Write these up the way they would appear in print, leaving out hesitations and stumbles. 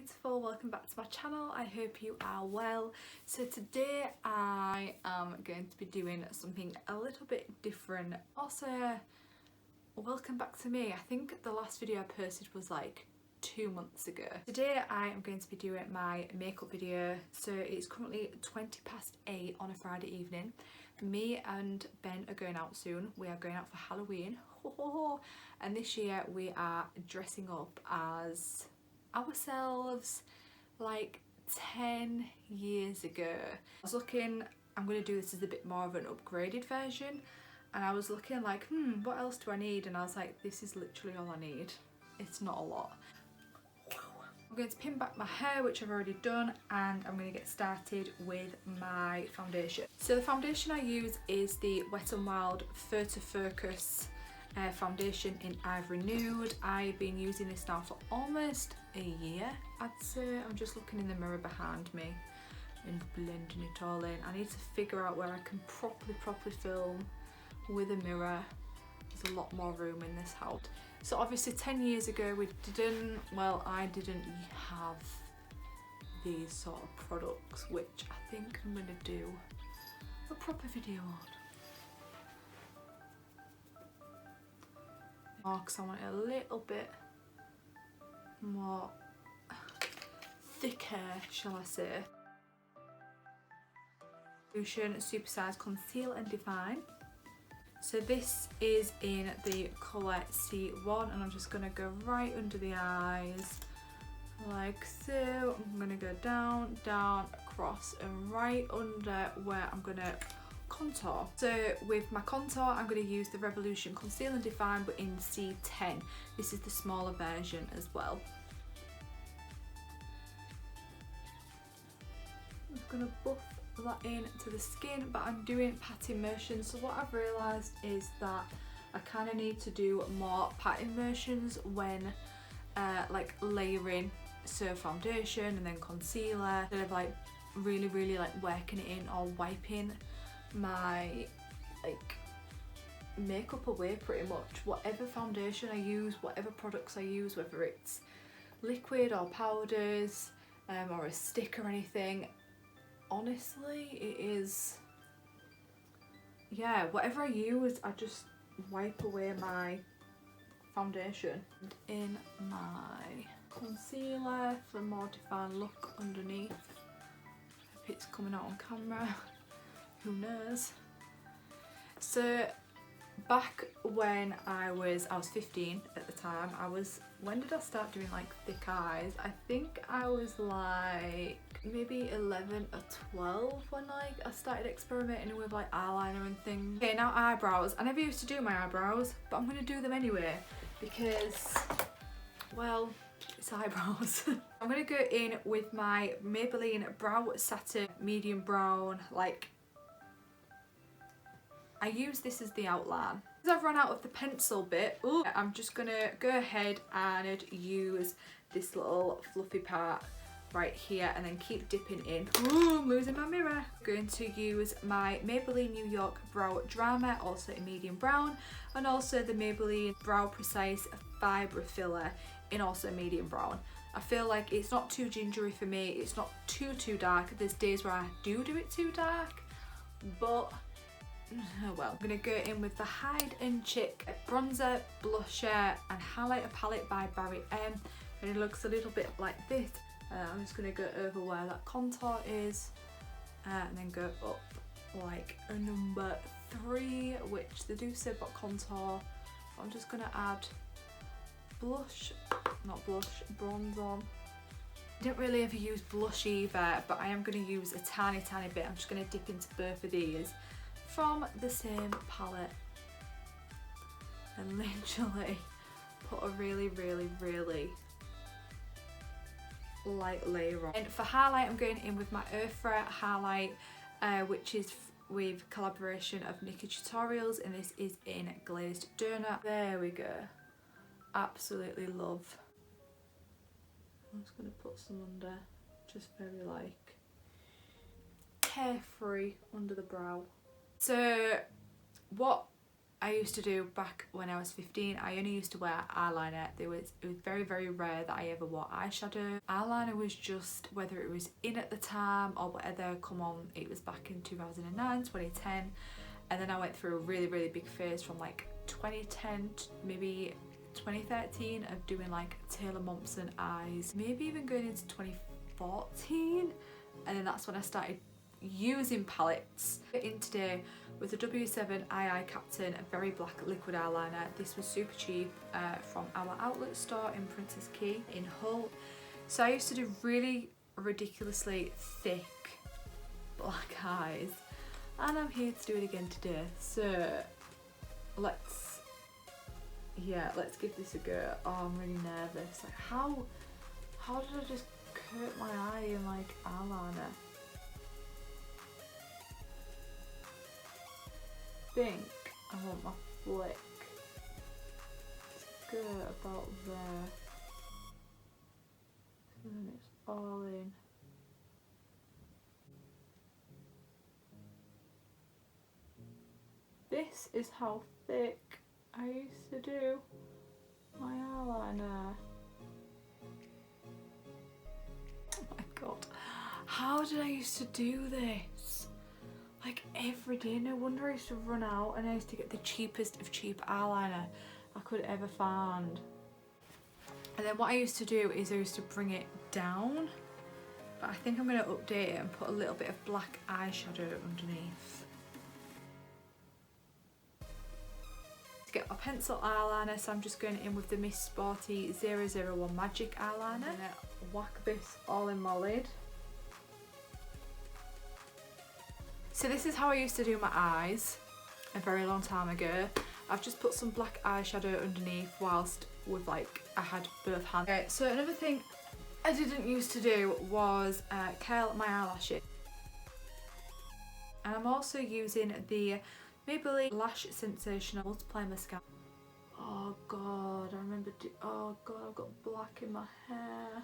beautiful, welcome back to my channel. I hope you are well. So today I am going to be doing something a little bit different. Also, welcome back to me. I think the last video I posted was like 2 months ago. Today I am going to be doing my makeup video. So it's currently 8:20 on a Friday evening. Me and Ben are going out soon. We are going out for Halloween. And this year we are dressing up as ourselves like 10 years ago. I was looking, I'm going to do this as a bit more of an upgraded version, and I was looking like, what else do I need? And I was like, this is literally all I need. It's not a lot. I'm going to pin back my hair, which I've already done, and I'm going to get started with my foundation. So the foundation I use is the Wet n Wild Photo Focus foundation in Ivory Nude. I've been using this now for almost a year, I'd say. I'm just looking in the mirror behind me and blending it all in. I need to figure out where I can properly film with a mirror. There's a lot more room in this house. So obviously 10 years ago I didn't have these sort of products, which I think I'm going to do a proper video on. Because I want it a little bit more thicker, shall I say. Supersize Conceal and Define. So this is in the colour C1, and I'm just going to go right under the eyes like so. I'm going to go down, across, and right under where I'm going to contour. So with my contour I'm going to use the Revolution Conceal and Define, but in C10. This is the smaller version as well. I'm just going to buff that into the skin, but I'm doing pat immersions. So what I've realised is that I kind of need to do more pat immersions when like layering, so foundation and then concealer, instead of like really like working it in or wiping my like makeup away. Pretty much whatever foundation I use, whatever products I use, whether it's liquid or powders or a stick or anything, honestly it is, yeah, whatever I use I just wipe away my foundation. In my concealer for a more defined look underneath. Hope it's coming out on camera. Who knows? So back when I was 15 at the time, when did I start doing like thick eyes? I think I was like maybe 11 or 12 when like I started experimenting with like eyeliner and things. Okay, now eyebrows. I never used to do my eyebrows, but I'm going to do them anyway because, well, it's eyebrows. I'm going to go in with my Maybelline Brow Satin medium brown. Like, I use this as the outline. Because I've run out of the pencil bit, I'm just going to go ahead and use this little fluffy part right here and then keep dipping in. Ooh, I'm losing my mirror. I'm going to use my Maybelline New York Brow Drama, also in medium brown, and also the Maybelline Brow Precise Fibre Filler in also medium brown. I feel like it's not too gingery for me, it's not too dark. There's days where I do it too dark, but oh well. I'm going to go in with the Hide and Chick bronzer, blusher and highlighter palette by Barry M, and it looks a little bit like this. I'm just going to go over where that contour is and then go up like a number 3, which they do say about contour. I'm just going to add bronze on. I didn't really ever use blush either, but I am going to use a tiny bit. I'm just going to dip into both of these from the same palette and literally put a really light layer on. And for highlight I'm going in with my Urfra highlight, which is with collaboration of Nikki Tutorials, and this is in Glazed Donut. There we go. Absolutely love. I'm just going to put some under, just very like carefree under the brow. So what I used to do back when I was 15, I only used to wear eyeliner. It was very, very rare that I ever wore eyeshadow. Eyeliner was just whether it was in at the time or whatever come on. It was back in 2009, 2010, and then I went through a really, really big phase from like 2010 to maybe 2013 of doing like Taylor Momsen eyes, maybe even going into 2014, and then that's when I started using palettes. In today with the W7 II Captain, a very black liquid eyeliner. This was super cheap from our outlet store in Princess Quay in Hull. So I used to do really ridiculously thick black eyes, and I'm here to do it again today. So let's give this a go. Oh, I'm really nervous. Like how did I just coat my eye in like eyeliner? I think I want my flick to go about there, so then it's all in. This is how thick I used to do my eyeliner. Oh my god, how did I used to do this? Like every day. No wonder I used to run out and I used to get the cheapest of cheap eyeliner I could ever find. And then what I used to do is I used to bring it down, but I think I'm going to update it and put a little bit of black eyeshadow underneath. To get my pencil eyeliner, so I'm just going in with the Miss Sporty 001 Magic eyeliner. I'm going to whack this all in my lid. So this is how I used to do my eyes a very long time ago. I've just put some black eyeshadow underneath whilst with like I had both hands. Okay, so another thing I didn't used to do was curl my eyelashes. And I'm also using the Maybelline Lash Sensational Multiply Mascara. Oh god, I remember oh god, I've got black in my hair.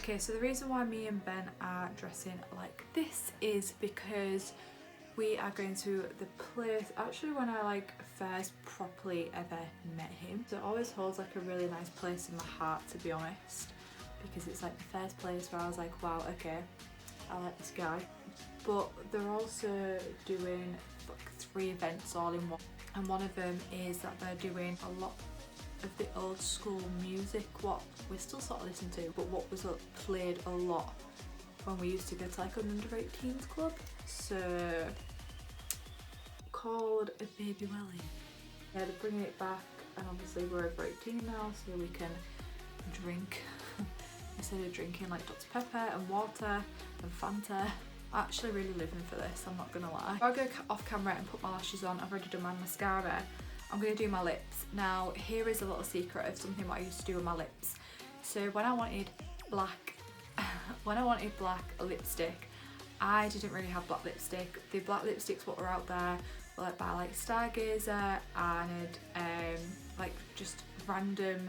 Okay, so the reason why me and Ben are dressing like this is because we are going to the place, actually when I like first properly ever met him. So it always holds like a really nice place in my heart, to be honest, because it's like the first place where I was like, wow, okay, I like this guy. But they're also doing like 3 events all in one, and one of them is that they're doing a lot of the old school music, what we still sort of listen to, but what was played a lot when we used to go to like an under 18s club. So called a Baby Welly. Yeah, they're bringing it back, and obviously we're over 18 now, so we can drink instead of drinking like Dr Pepper and water and Fanta. I'm actually really living for this, I'm not gonna lie. Before I go off camera and put my lashes on, I've already done my mascara. I'm going to do my lips. Now here is a little secret of something what I used to do with my lips. So when I wanted black lipstick, I didn't really have black lipstick. The black lipsticks what were out there were like by like Stargazer and like just random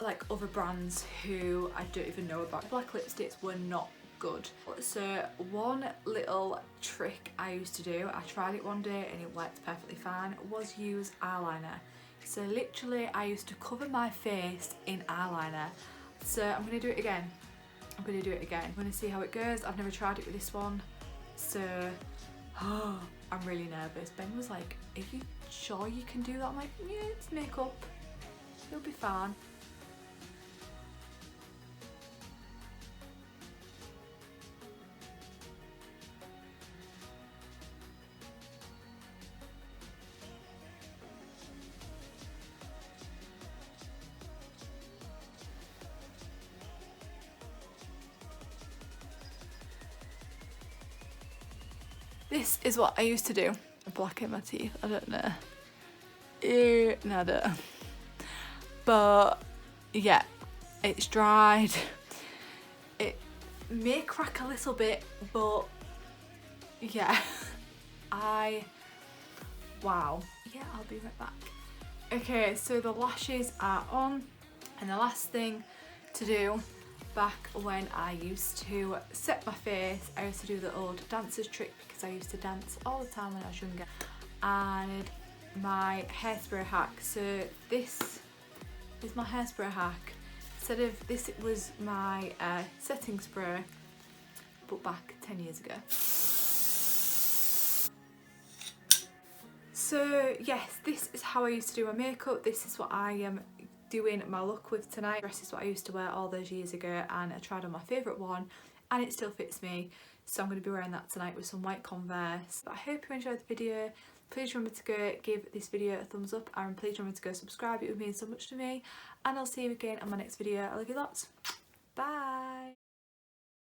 like other brands who I don't even know about. Black lipsticks were not good. So one little trick I used to do, I tried it one day and it worked perfectly fine, was use eyeliner. So literally I used to cover my face in eyeliner. So I'm going to do it again. I'm going to see how it goes. I've never tried it with this one, so I'm really nervous. Ben was like, are you sure you can do that? I'm like, yeah, it's makeup, it'll be fine. This is what I used to do. Black in my teeth, I don't know. No, I don't. But yeah, it's dried. It may crack a little bit, but yeah. Wow. Yeah, I'll be right back. Okay, so the lashes are on, and the last thing to do, back when I used to set my face, I used to do the old dancer's trick because I used to dance all the time when I was younger, and my hairspray hack. So this is my hairspray hack. Instead of this, it was my setting spray, but back 10 years ago. So yes, this is how I used to do my makeup. This is what I am doing my look with tonight. This is what I used to wear all those years ago, and I tried on my favourite one and it still fits me. So I'm going to be wearing that tonight with some white Converse. But I hope you enjoyed the video. Please remember to go give this video a thumbs up, and please remember to go subscribe. It would mean so much to me, and I'll see you again on my next video. I love you lots. Bye.